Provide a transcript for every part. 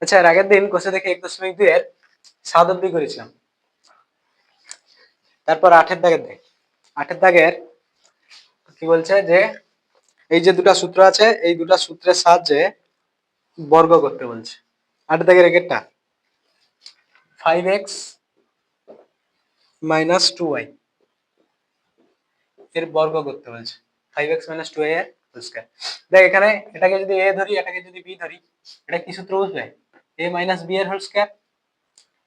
আচ্ছা, এর আগের দিন কোষে দেখে 1.2 এর 7 অব্দি করেছিলাম। তারপর 8 দাগের দেখ, 8 দাগের কি বলছে যে এই যে দুটো সূত্র আছে, এই দুটো সূত্রের সাহায্যে বর্গ করতে বলছে। 8 দাগের একেরটা 5x - 2y এর বর্গ করতে বলছে। 5x - 2y এর হোল স্কয়ার। দেখ এখানে এটাকে যদি a ধরি, এটাকে যদি b ধরি, এটা কি সূত্র বুঝবে? a - b এর হোল স্কয়ার,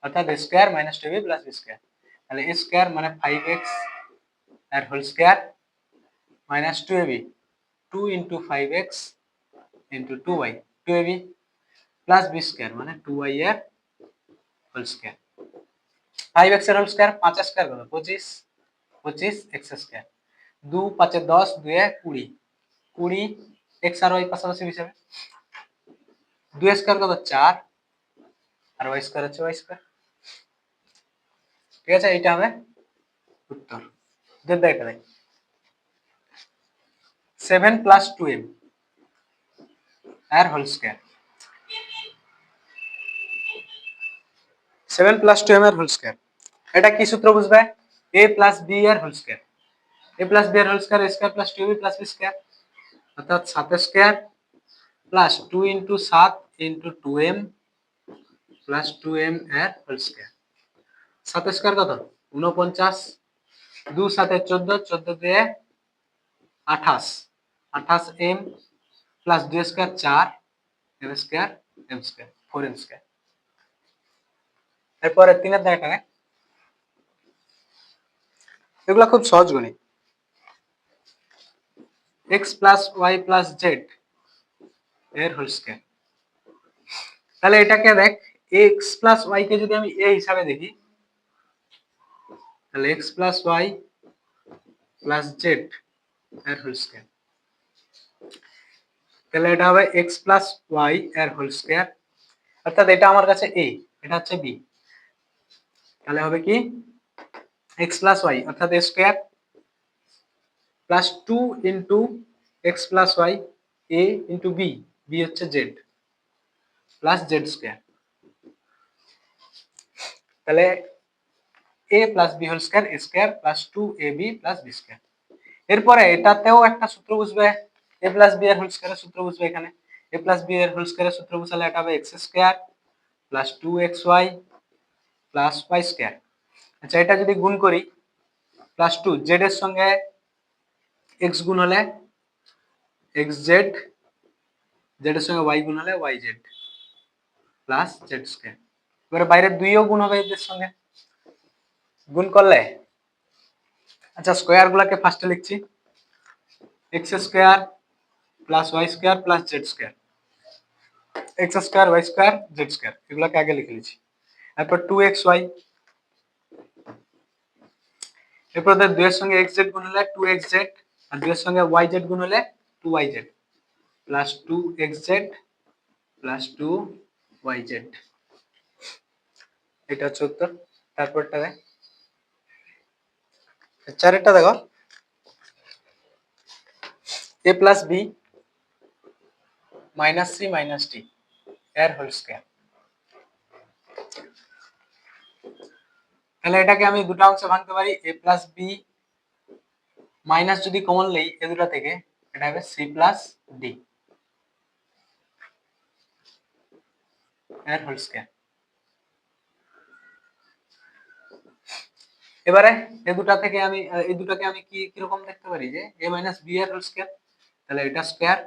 অর্থাৎ a square - 2b + b square. তাহলে a স্কয়ার মানে 5x এর whole square - 2ab, 2 * 5x * 2y, 2ab + b square মানে 2y এর হোল স্কয়ার। 5x এর হোল স্কয়ার, 5 স্কয়ার কত? 25, 25x স্কয়ার। 2 5 এ 10, 2 এ 20, 20 x আর y পাশাপাশি হিসাবে। 2 স্কয়ার কত? 4 আর y স্কয়ার হচ্ছে y স্কয়ার। ঠিক আছে, এটা হবে উত্তর। দেখ এটা দেখ 7 + 2m এর হোল স্কয়ার। 7 + 2m এর হোল স্কয়ার, এটা কি সূত্র বুঝবে? a + b এর হোল স্কয়ার। a + b এর whole square, a square + 2b + b square, অর্থাৎ 7 square plus 2 * 7 * 2m plus 2m এর হোল স্কয়ার। 7 স্কয়ার কত? 49, 2 7 এ 14, 14 দিয়ে 28, 28m plus 2 square 4, m square m square 4m square. এরপরে 3 এর দাগটা নেই, এগুলা খুব সহজ গণিত। x + y + z এর হোল স্কয়ার। তাহলে এটাকে দেখ x + y কে যদি আমি a হিসাবে দেখি, তাহলে x + y + z এর হোল স্কয়ার। তাহলে এটা হবে x + y এর হোল স্কয়ার, অর্থাৎ এটা আমার কাছে a, এটা হচ্ছে b। তাহলে হবে কি x + y অর্থাৎ a square plus 2 * x + y, a * b, b হচ্ছে z প্লাস z স্কয়ার। তাহলে a + b whole square, a square plus 2ab + b square. এরপরে এটাতেও একটা সূত্র বুঝবে, a + b এর হোল স্কয়ারের সূত্র বুঝবে। এখানে a + b এর হোল স্কয়ারের সূত্র বুঝালে এটা হবে x square plus 2xy plus y square. আচ্ছা, এটা যদি গুণ করি প্লাস 2 z এর সঙ্গে x গুণ হলে xz, z এর সঙ্গে y গুণ হলে yz প্লাস z স্কয়ার। এবারে বাইরে 2 ও গুণ হবে এদের সঙ্গে, গুণ করলে আচ্ছা স্কয়ার গুলাকে ফার্স্টে লিখছি, x square plus y square plus z square, x square y square z square, এগুলোকে আগে লিখে নিচ্ছি। তারপর 2xy, এরপর 2 এর সঙ্গে xz গুণ হলে 2xz, আর 2 এর সঙ্গে yz গুণ হলে 2yz plus 2xz plus 2yz। এটা হচ্ছে উত্তর। তারপরটা দেখ, চারেরটা দেখো a + b - c - d এর হোল স্কয়ার। তাহলে এটাকে আমি দুটো অংশে ভাঙতে পারি, a + b মাইনাস যদি কমন লই এ দুটো থেকে, এটা হবে c + d এর হোল স্কয়ার। এবারে এই দুটো থেকে আমি এই দুটোকে আমি কি রকম দেখতে পারি যে a - b এর হোল স্কয়ার, তাহলে এটা স্কয়ার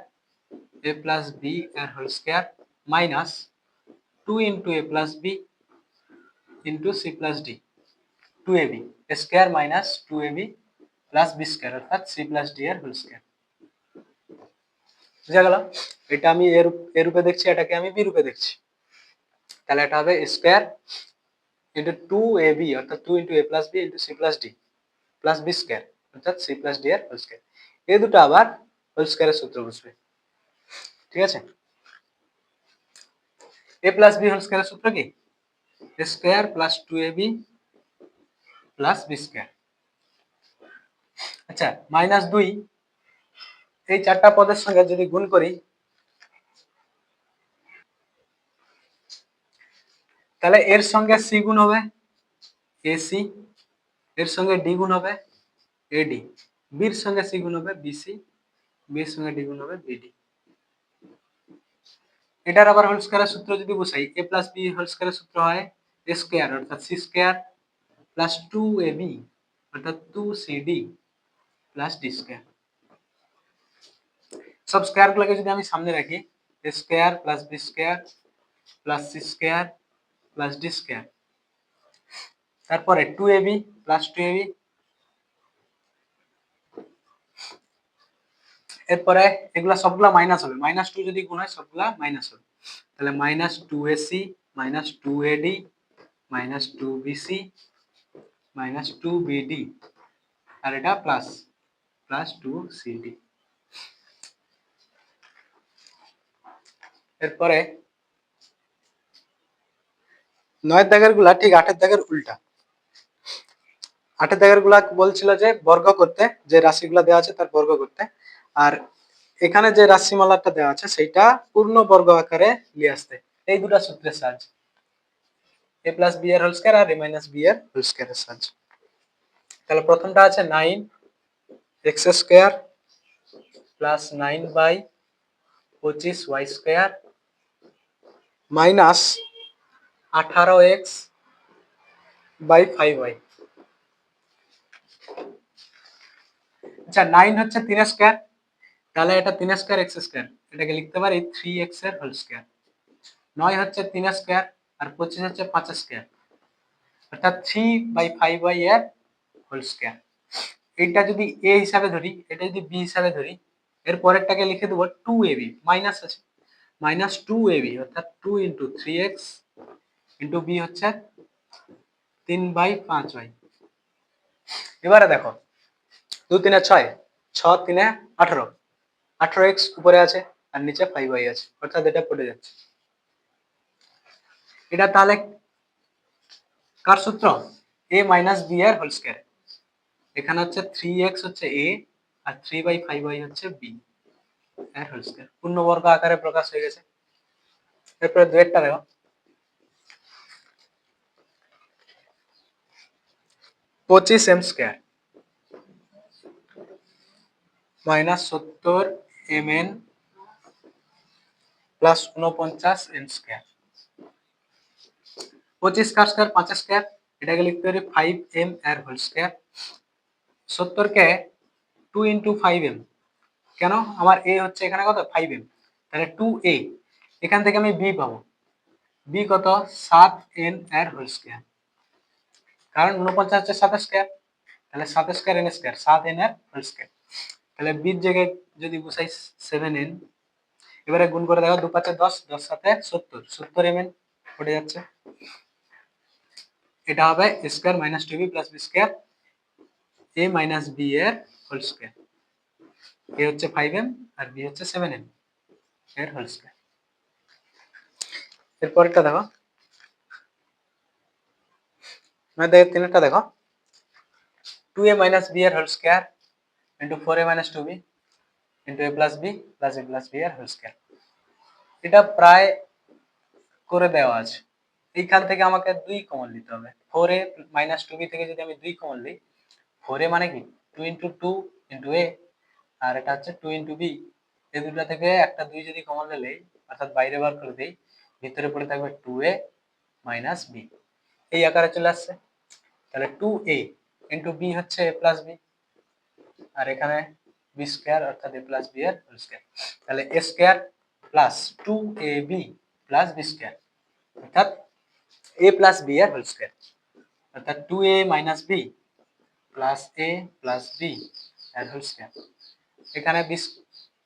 a + b এর whole square minus 2 * a + b c + d 2ab square minus 2ab plus b square, অর্থাৎ c + d এর হোল স্কয়ার। বুঝা গেল? এটা আমি এ রূপে দেখছি, এটাকে আমি b রূপে দেখছি। তাহলে এটা হবে স্কয়ার ইনটু 2ab অর্থাৎ 2 * a + b c + d plus b square, অর্থাৎ c + d এর হোল স্কয়ার। এই দুটো আবার হোল স্কয়ারের সূত্র বুঝবে। ঠিক আছে, a + b হোল স্কয়ারের সূত্র কি? a square plus 2ab plus b square. আচ্ছা, -2 এই চারটা পদের সঙ্গে যদি গুণ করি, তাহলে এর সঙ্গে সি গুণ হবে এসি, এর সঙ্গে ডি গুণ হবে এডি, বির সঙ্গে সি গুণ হবে বিসি, বির সঙ্গে ডি গুণ হবে বিডি। এটার আবার হোল স্কয়ারের সূত্র যদি বসাই, a প্লাস বি হোল স্কয়ারের সূত্র হয় a স্কয়ার অর্থাৎ c স্কয়ার প্লাস 2ab অর্থাৎ 2cd প্লাস d স্কয়ার। সব স্কয়ার গুলোকে যদি আমি সামনে রাখি, a square plus b square plus c square plus d square, তারপরে 2ab প্লাস 2ab, এরপরে এগুলা সবগুলা মাইনাস হবে, মাইনাস 2 যদি গুণ হয় সবগুলা মাইনাস হবে, তাহলে minus 2ac minus 2ad minus 2bc minus 2bd, আর এটা প্লাস প্লাস 2cd। এরপরে 9 দাগের গুলা ঠিক 8 দাগের উল্টা। 8 দাগের গুলা বলছিল যে বর্গ করতে, যে রাশিগুলা দেওয়া আছে তার বর্গ করতে, আর এখানে যে রাশিমালাটা দেওয়া আছে সেটা পূর্ণ বর্গ আকারে নিয়ে আসতে এই দুটো সূত্রের সাহায্যে, a প্লাস b এর হোল স্কয়ার আর a মাইনাস b এর হোল স্কয়ারের সাহায্যে। তাহলে প্রথমটা আছে 9x square plus 9 by 25y square minus 18x by 5y। আচ্ছা 9 হচ্ছে 3 স্কয়ার, তাহলে এটা 3 স্কয়ার x স্কয়ার, এটাকে লিখতে পারি 3x এর হোল স্কয়ার। 9 হচ্ছে 3 স্কয়ার আর 25 হচ্ছে 5 স্কয়ার, অর্থাৎ 3/5y এর হোল স্কয়ার। এটা যদি a হিসাবে ধরি, এটা যদি b হিসাবে ধরি, এর পরেরটাকে লিখে দেব 2ab, মাইনাস আছে মাইনাস 2ab অর্থাৎ 2 ইনটু 3x ইনটু b হচ্ছে 3/5y। এবারে দেখো 2 3 6, 6 3 18, 18x উপরে আছে আর নিচে 5y আছে, অর্থাৎ এটা পড়ে যাচ্ছে। এটা তাহলে কার সূত্র? a মাইনাস b এর হোল স্কয়ার। এখানে হচ্ছে 3x হচ্ছে a আর 3/5y হচ্ছে b এর হোল স্কয়ার, পূর্ণবর্গ আকারে প্রকাশ হয়ে গেছে। এরপরে দুয়েরটা দেখো, 25m square minus 70mn plus 49n square. 25 কার স্কয়ার 5 স্কয়ার, এটাকে লিখতে পারি 5m এর হোল স্কয়ার। 70 কে 2 ইনটু 5m, কেন আমার a হচ্ছে এখানে কত 5m, তাহলে 2a, এখান থেকে আমি b পাবো, b কত 7n এর হোল স্কয়ার, কারণ 49 হচ্ছে 7 স্কয়ার, তাহলে 7 স্কয়ার n স্কয়ার 7n এর হোল স্কয়ার। তাহলে b এর জায়গায় যদি বসাই 7n, এবারে গুণ করে দেখো 2 5 10, 10 7 70, 70mn পড়ে যাচ্ছে। এটা হবে a square minus 2b plus b square a minus b এর হোল স্কয়ার। a হচ্ছে 5m আর b হচ্ছে 7m এর হোল স্কয়ার। এরপরটা দেখো, না দেখো তিনটা দেখো, 2a মাইনাস b এর whole square into 4a minus 2b into a plus b plus a plus b এর হোল স্কয়ার। এটা প্রায় করে দেওয়া আছে, এইখান থেকে আমাকে 2 কমন নিতে হবে। 4a মাইনাস 2b থেকে যদি আমি 2 কমন নিই, 4a মানে কি 2 ইনটু 2 ইনটু a, আর এটা হচ্ছে 2 ইনটু b, এই দুটো থেকে একটা 2 যদি কমন নিলেই অর্থাৎ বাইরে বার করে দেই, ভিতরে পড়ে থাকবে 2a মাইনাস b, এই আকারে চলে আসছে। তাহলে 2a ইনটু b হচ্ছে a প্লাস b, আর এখানে b স্কয়ার অর্থাৎ a প্লাস b এর হোল স্কয়ার। তাহলে a square plus 2ab plus b square অর্থাৎ a প্লাস b এর হোল স্কয়ার, অর্থাৎ 2a minus b plus a plus b এর whole square. এখানে b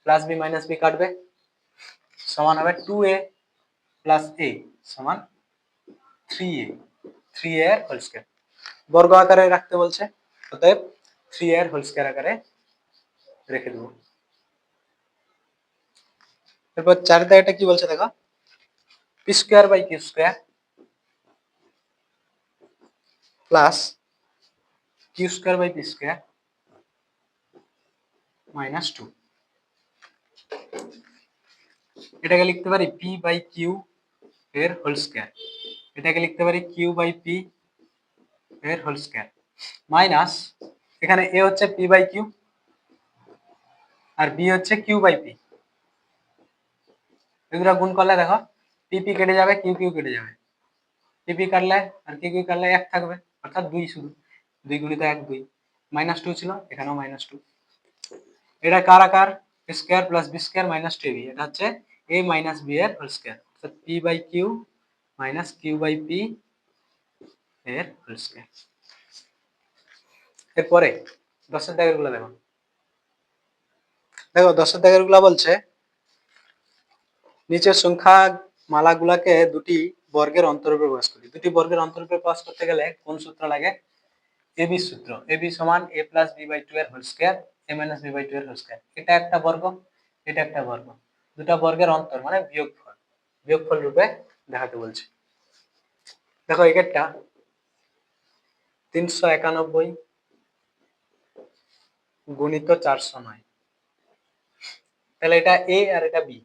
plus b minus b কাটবে, সমান হবে 2a প্লাস a সমান 3a, 3a এর হোল স্কয়ার। বর্গ আকারে রাখতে বলছে, অতএব 3a এর হোল স্কয়ার আকারে রেখে দেব। এরপর 4 দাগেরটা কি বলছে দেখো, p square by q square plus q square by p square minus 2, এটাকে লিখতে পারি p বাই q এর হোল স্কয়ার এটাকে লিখতে পারি কিউ বাই পি এর হোল স্কয়ার মাইনাস এখানে এ হচ্ছে পি বাই কিউ আর বি হচ্ছে কিউ বাই পি। এগুলো গুণ করলে দেখো পি পি কেটে যাবে, কিউ কিউ কেটে যাবে, পি পি কাটলে আর কিউ কিউ কাটলে এক থাকবে, অর্থাৎ 2 শুধু 2 গুণিত 1 2 -2 ছিল, এখানেও -2। এটা কার আকার square plus B square minus 2ab, এটা হচ্ছে a মাইনাস b এর হোল স্কয়ার, অর্থাৎ p by Q minus Q by P এর হোল স্কয়ার। এরপরে 10 এর দাগেরগুলো দেখো, দেখো 10 এর দাগেরগুলো বলছে নিচের সংখ্যা মালাগুলাকে দুটি বর্গের অন্তরূপে প্রকাশ করি। দুটি বর্গের অন্তরূপে প্রকাশ করতে গেলে কোন সূত্র লাগে? এবি সূত্র। এবি সমান a প্লাস বি বাই 2 এর whole square a minus B by 2 এর হোল স্কয়ার। এটা একটা বর্গ, এটা একটা বর্গ, দুটা বর্গের অন্তর মানে বিয়োগফল, বিয়োগফল রূপে দেখাতে বলছে। দেখো একেরটা 391 গুণিত 409, তাহলে এটা এ আর এটা বি।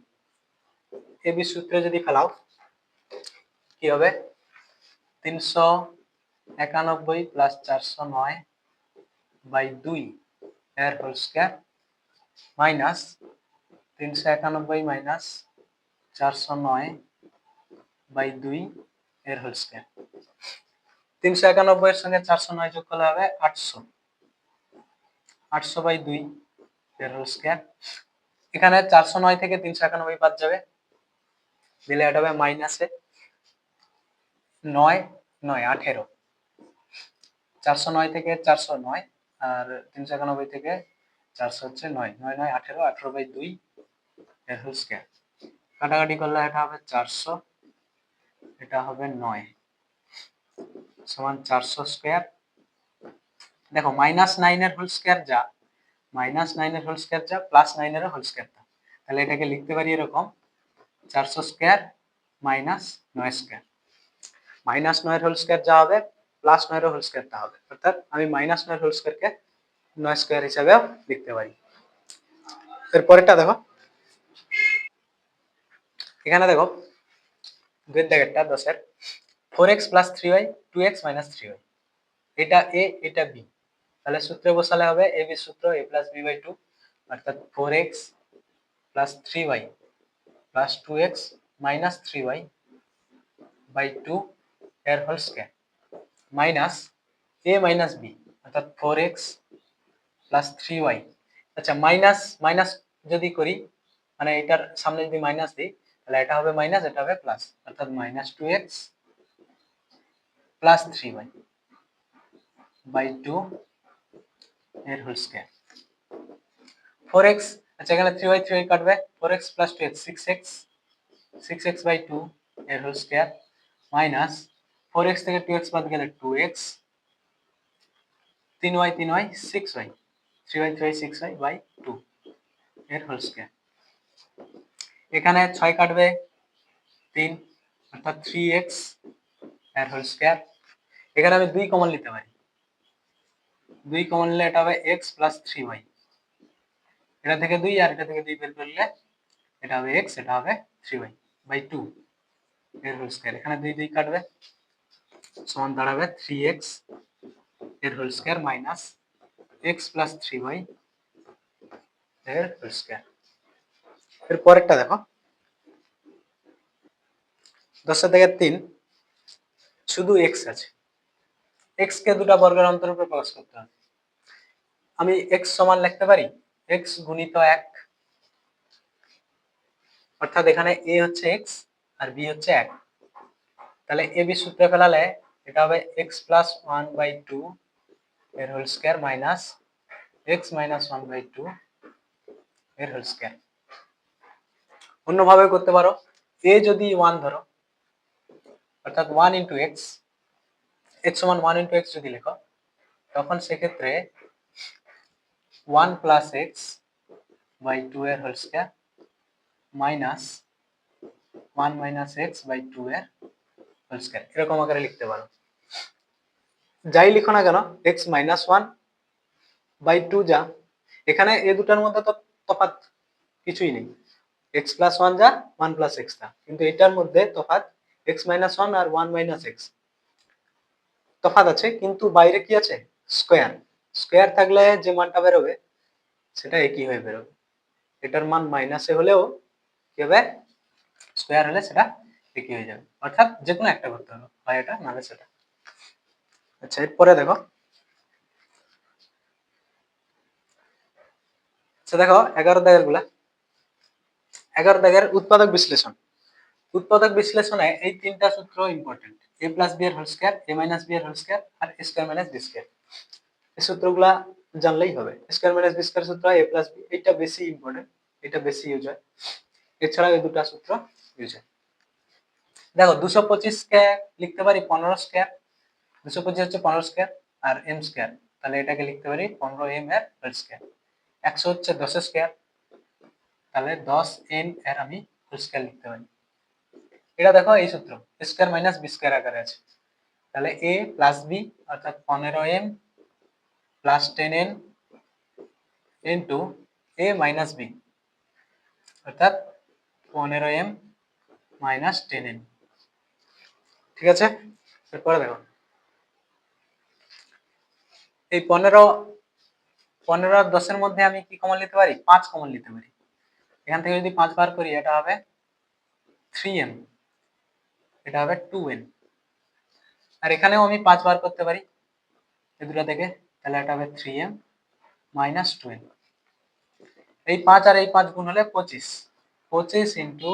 এবি সূত্রে যদি ফেলাও কি হবে? 391 প্লাস 409 বাই 2 এর whole square minus 391 minus 409 by 2 এর হোল স্কয়ার। 391 এর সঙ্গে 409 যোগ করলে হবে 800, 800 বাই 2 এর হোল স্কয়ার। এখানে 409 থেকে 391 বাদ যাবে, দিলে এটা হবে মাইনাসে 9 9 18, 409 থেকে 409 আর 391 থেকে 400 হচ্ছে 9 9 9 18, 18 বাই 2 এর হোল স্কয়ার। কাটাকাটি করলে এটা হবে 400, এটা হবে 9 সমান 400 স্কয়ার। দেখো -9 এর হোল স্কয়ার যা, -9 এর হোল স্কয়ার যা প্লাস 9 এর হোল স্কয়ার তা, তাহলে এটাকে লিখতে পারি এরকম 400 স্কয়ার মাইনাস 9 স্কয়ার। -9 এর হোল স্কয়ার যা হবে প্লাস 9 এর হোল স্কয়ার তা হবে, অর্থাৎ আমি -9 এর হোল স্কয়ারকে 9 স্কয়ার হিসেবে লিখতে পারি। এর পরেরটা দেখো, এখানে দেখো দুই দাগেরটা 10 এর 4x plus 3y 2x minus 3y, এটা a এটা b, তাহলে সূত্রে বসালে হবে a b সূত্র a প্লাস b বাই 2, অর্থাৎ 4x plus 3y plus 2x minus 3y by 2 এর whole square minus a minus b, অর্থাৎ 4x প্লাস 3y। আচ্ছা মাইনাস মাইনাস যদি করি মানে এটার সামনে যদি মাইনাস দিই তাহলে এটা হবে মাইনাস, এটা হবে প্লাস, অর্থাৎ minus 2x plus 3y by 2 এর হোল স্কয়ার। 4x, আচ্ছা এখানে 3y 3y কাটবে, 4x plus 2x 6x, 6x by 2 এর হোল স্কয়ার মাইনাস 4x থেকে 2x বাদ গেলে 2x, 3y 3y 6y, 3y 3y 6y by 2 এর হোল স্কয়ার। এখানে 6 কাটবে 3, অর্থাৎ 3x এর হোল স্কয়ার। এখানে আমি 2 কমন নিতে পারি, 2 কমন নিলে এটা হবে x প্লাস 3y, এটা থেকে 2 আর এটা থেকে 2 বের করলে এটা হবে x, এটা হবে 3y বাই 2 এর হোল স্কয়ার। এখানে 2 2 কাটবে সমান দাঁড়াবে 3x এর whole square minus x plus 3y এর হোল স্কয়ার। এর পরেরটা দেখো 10 থেকে 3 শুধু x আছে, x কে দুটো বর্গের অন্তরূপে প্রকাশ করতে হবে। আমি x সমান লিখতে পারি x গুণিত 1, অর্থাৎ এখানে a হচ্ছে x আর b হচ্ছে 1, তাহলে a b সূত্রে ফেলালে এটা হবে x প্লাস 1 বাই 2 এর whole square minus x minus 1 by 2 এর হোল স্কয়ার। অন্যভাবে করতে পারো, a যদি 1 ধরো অর্থাৎ 1 ইন্টু x, x সমান 1 ইন্টু x যদি লেখো তখন সেক্ষেত্রে 1 প্লাস x বাই 2 এর whole square minus 1 minus x by 2 এর হোল স্কয়ার, এরকম আকারে লিখতে পারো। যাই লিখো না কেন x মাইনাস 1 বাই 2 যা, এখানে এই দুটার মধ্যে তো তফাৎ কিছুই নেই, x প্লাস 1 যা 1 প্লাস x তা, কিন্তু এটার মধ্যে তফাৎ এক্স মাইনাস ওয়ান আর ওয়ান মাইনাস এক্স তফাৎ আছে, কিন্তু বাইরে কি আছে, স্কোয়ার। স্কোয়ার থাকলে যে মানটা বেরোবে সেটা একই হয়ে বেরোবে। এটার মান মাইনাসে হলেও কি হবে, স্কোয়ার হলে সেটা একই হয়ে যাবে, অর্থাৎ যে কোনো একটা করতে হবে, হয় এটা নাহলে সেটা। আচ্ছা, এরপরে দেখো, আচ্ছা দেখো 11 দাগের গুলা, 11 দাগের উৎপাদক বিশ্লেষণ। উৎপাদক বিশ্লেষণে এই তিনটা সূত্র ইম্পর্টেন্ট: এ প্লাস বি এর হোল স্কয়ার, এ মাইনাস বি এর হোল স্কয়ার, আর এ স্কয়ার মাইনাস বি স্কয়ার। এই সূত্রগুলা জানলেই হবে। স্কয়ার মাইনাস বি স্কয়ার সূত্র, এ প্লাস বি, এটা বেশি ইম্পর্টেন্ট, এটা বেশি ইউজ হয়। এছাড়াও এই দুটো সূত্র ইউজ হয়। দেখো 225 কে লিখতে পারি 15 স্কয়ার, 225 হচ্ছে 15 স্কয়ার আর এম স্কয়ার, তাহলে এটাকে লিখতে পারি 15 এম এর হোল স্কয়ার। 100 হচ্ছে 10 স্কয়ার, তাহলে 10 এন এর আমি হোল স্কয়ার লিখতে পারি। এটা দেখো এই সূত্র স্কয়ার মাইনাস বি স্কয়ার আকারে আছে, তাহলে a প্লাস বি অর্থাৎ 15m plus 10n into a minus B অর্থাৎ 15m মাইনাস 10n। ঠিক আছে, এরপরে দেখো এই 15 আর 10 এর মধ্যে আমি কি কমন নিতে পারি, 5 কমন নিতে পারি। এখান থেকে যদি 5 বার করি এটা হবে 3m, এটা হবে 2n, আর এখানেও আমি 5 বার করতে পারি এই দুটো থেকে, তাহলে এটা হবে 3m মাইনাস 2n। এই 5 আর এই 5 গুণ হলে 25, 25 into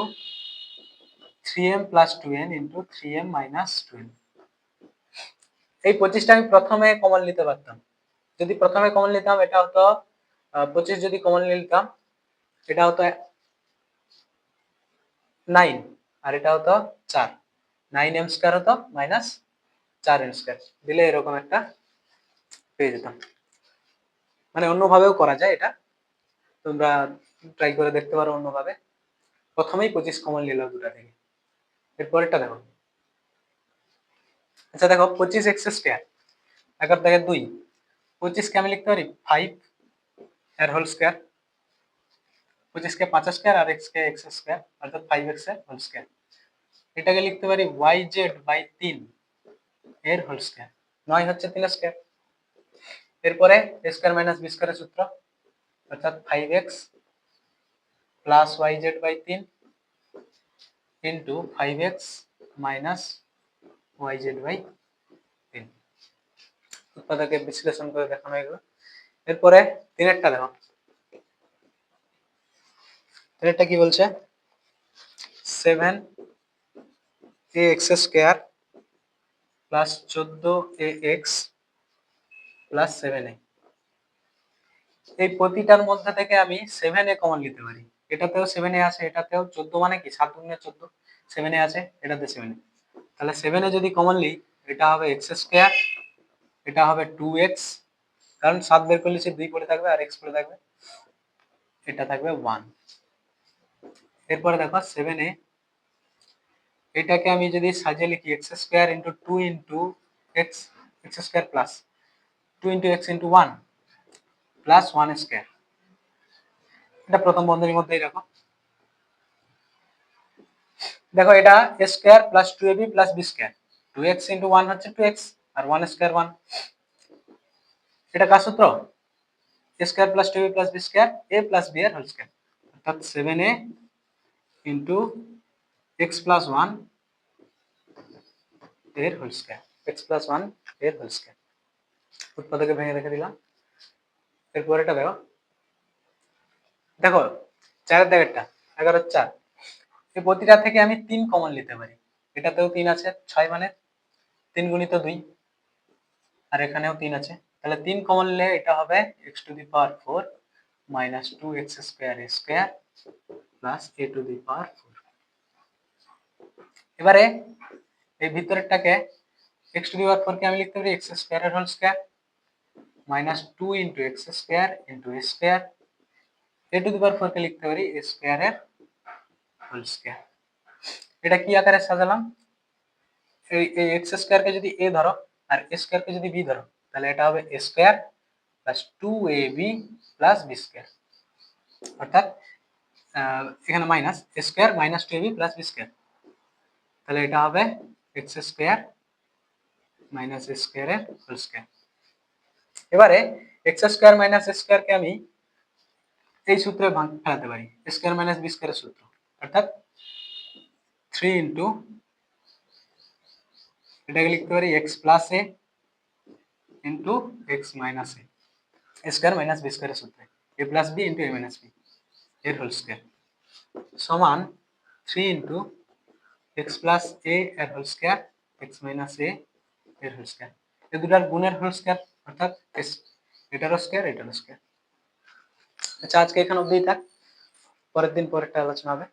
3m plus 2n into 3m minus 2n। এই 25টা আমি প্রথমে কমন নিতে পারতাম, যদি প্রথমে কমন নিতাম এটা হতো 25, যদি কমন নিতাম এটা হতো 9, আর এটা হতো 4, 9m স্কয়ার হতো মাইনাস 4m স্কয়ার, দিলে এরকম একটা পেয়ে যেতাম। মানে অন্যভাবেও করা যায় এটা, তোমরা ট্রাই করে দেখতে পারো অন্যভাবে। প্রথমেই 25 কমন নিল দুটা থেকে। এরপরেরটা দেখো, আচ্ছা দেখো 25 এক্স স্কয়ার, 11 থেকে 2, 25 কে আমি লিখতে পারি 5 এর হোল স্কয়ার, 25 কে 5 স্কয়ার আর x কে x স্কয়ার অর্থাৎ 5x এর হোল স্কয়ার। এটাকে লিখতে পারি yz বাই 3 এর হোল স্কয়ার, 9 হচ্ছে 3 স্কয়ার। এরপরে a স্কয়ার মাইনাস b স্কয়ারের সূত্র, অর্থাৎ 5x plus yz by 3 into 5x minus yz by 3। উৎপাদকে বিশ্লেষণ করে দেখানো এগুলো। এরপরে তিনেরটা দেখো, তিনেরটা কি বলছে, 7ax square plus 14ax plus 7a। এই প্রতিটার মধ্যে থেকে আমি 7a কমন নিতে পারি। এটাতেও 7a আছে, এটাতেও 14 মানে কি 7 গুণে 14, 7a আছে, এটাতে 7a, তাহলে 7a যদি কমন নিই এটা হবে x স্কয়ার, এটা হবে 2x, কারণ 7 বের করলে সে 2 পড়ে থাকবে আর x পড়ে থাকবে, এটা থাকবে 1। এরপরে দেখো 7a, এটাকে আমি যদি সাজিয়ে লিখি x square into 2 into x, x square plus 2 into x into 1 plus 1 square, এটা প্রথম বন্ধনীর মধ্যেই রাখো। দেখো এটা a square plus 2ab plus b square, 2x into 1 হচ্ছে 2x আর 1 স্কয়ার 1, এটা কার সূত্র, a square plus 2ab plus b square a plus b এর হোল স্কয়ার, অর্থাৎ 7a ইনটু x প্লাস 1 এর হোল স্কয়ার, x প্লাস 1 এর whole square. উৎপাদকে ভেঙে রেখে দিলাম। এরপর এটা দেখো, দেখো 4 এর দাগেরটা 11 4, এই প্রতিটা থেকে আমি 3 কমন নিতে পারি। এটাতেও 3 আছে, 6 মানে 3 গুণিত 2, আর এখানেও 3 আছে, তাহলে 3 কমন নিলে এটা হবে x to the power 4 minus 2x square a square plus a to the power 4। এবারে এই ভিতরেরটাকে x টু দি পাওয়ার 4 কে আমি লিখতে পারি x স্কয়ার এর whole square minus 2 into x square into a square, a to the power 4 কে লিখতে পারি a square এর হোল স্কয়ার। এটা কি আকারে সাজালাম, এই x স্কয়ার কে যদি a ধরো আর a স্কয়ার কে যদি b ধরো, তাহলে এটা হবে a square plus 2ab plus b square, অর্থাৎ এখানে minus a square minus 2ab plus b square, তাহলে এটা হবে এক্স স্কোয়ার মাইনাস এ স্কোয়ার এর হোল স্কোয়ার। এবারে এক্স স্কোয়ার মাইনাস এ স্কোয়ারকে আমি এই সূত্রে ফেলাতে পারি, স্কোয়ার মাইনাস বি স্কোয়ারের সূত্র, অর্থাৎ 3 ইন্টু এটাকে লিখতে পারি এক্স প্লাস এ ইন্টু এক্স মাইনাস এ স্কোয়ার মাইনাস বি স্কোয়ারের সূত্রে এ প্লাস বি ইন্টু এ মাইনাস বি এর হোল স্কোয়ার সমান 3 ইন্টু এক্স প্লাস এ এর হোল স্কোয়ার এক্স মাইনাস এ এর হোল স্কোয়ার, এ দুটার গুণের হোল স্কোয়ার অর্থাৎ এটারও স্কোয়ার এটারও স্কোয়ার। আচ্ছা আজকে এখানে অবধি থাক, পরের দিন পরেরটা আলোচনা হবে।